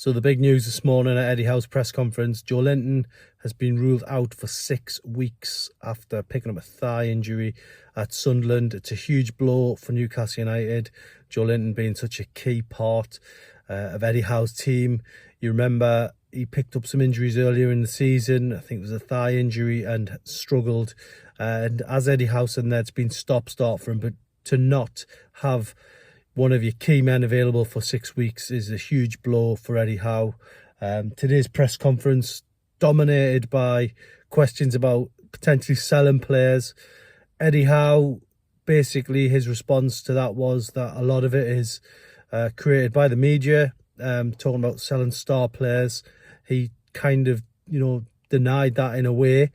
So the big news this morning at Eddie Howe's press conference, Joelinton has been ruled out for 6 weeks after picking up a thigh injury at Sunderland. It's a huge blow for Newcastle United, Joelinton being such a key part of Eddie Howe's team. You remember he picked up some injuries earlier in the season. I think it was a thigh injury and struggled. And as Eddie Howe said there, it's been stop-start for him, but to not have one of your key men available for 6 weeks is a huge blow for Eddie Howe. Today's press conference dominated by questions about potentially selling players. Eddie Howe, basically his response to that was that a lot of it is created by the media, talking about selling star players. He kind of, denied that in a way,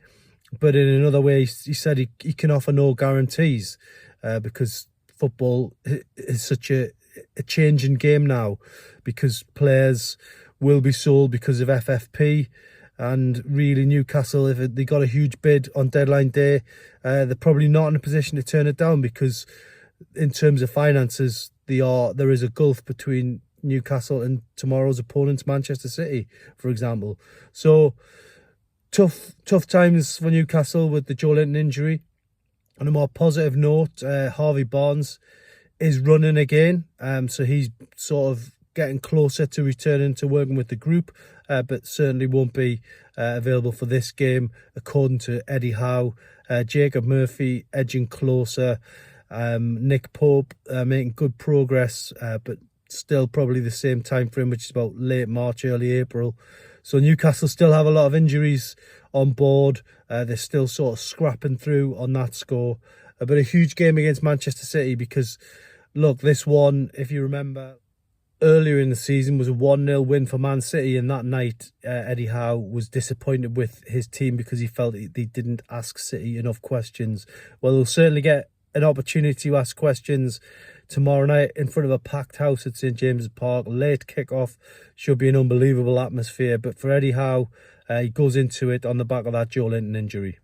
but in another way he said he can offer no guarantees because football is such a changing game now, because players will be sold because of FFP, and really Newcastle, if they got a huge bid on deadline day, they're probably not in a position to turn it down, because in terms of finances there is a gulf between Newcastle and tomorrow's opponents, Manchester City, for example. So tough times for Newcastle with the Joelinton injury. On a more positive note, Harvey Barnes is running again, so he's sort of getting closer to returning to working with the group, but certainly won't be available for this game, according to Eddie Howe. Jacob Murphy edging closer, Nick Pope making good progress, but still probably the same time frame, which is about late March, early April. So Newcastle still have a lot of injuries on board. They're still sort of scrapping through on that score. But a huge game against Manchester City, because, look, this one, if you remember, earlier in the season was a 1-0 win for Man City. And that night, Eddie Howe was disappointed with his team because he felt they didn't ask City enough questions. Well, they'll certainly get an opportunity to ask questions tomorrow night in front of a packed house at St James's Park. Late kick-off, should be an unbelievable atmosphere. But for Eddie Howe, he goes into it on the back of that Joelinton injury.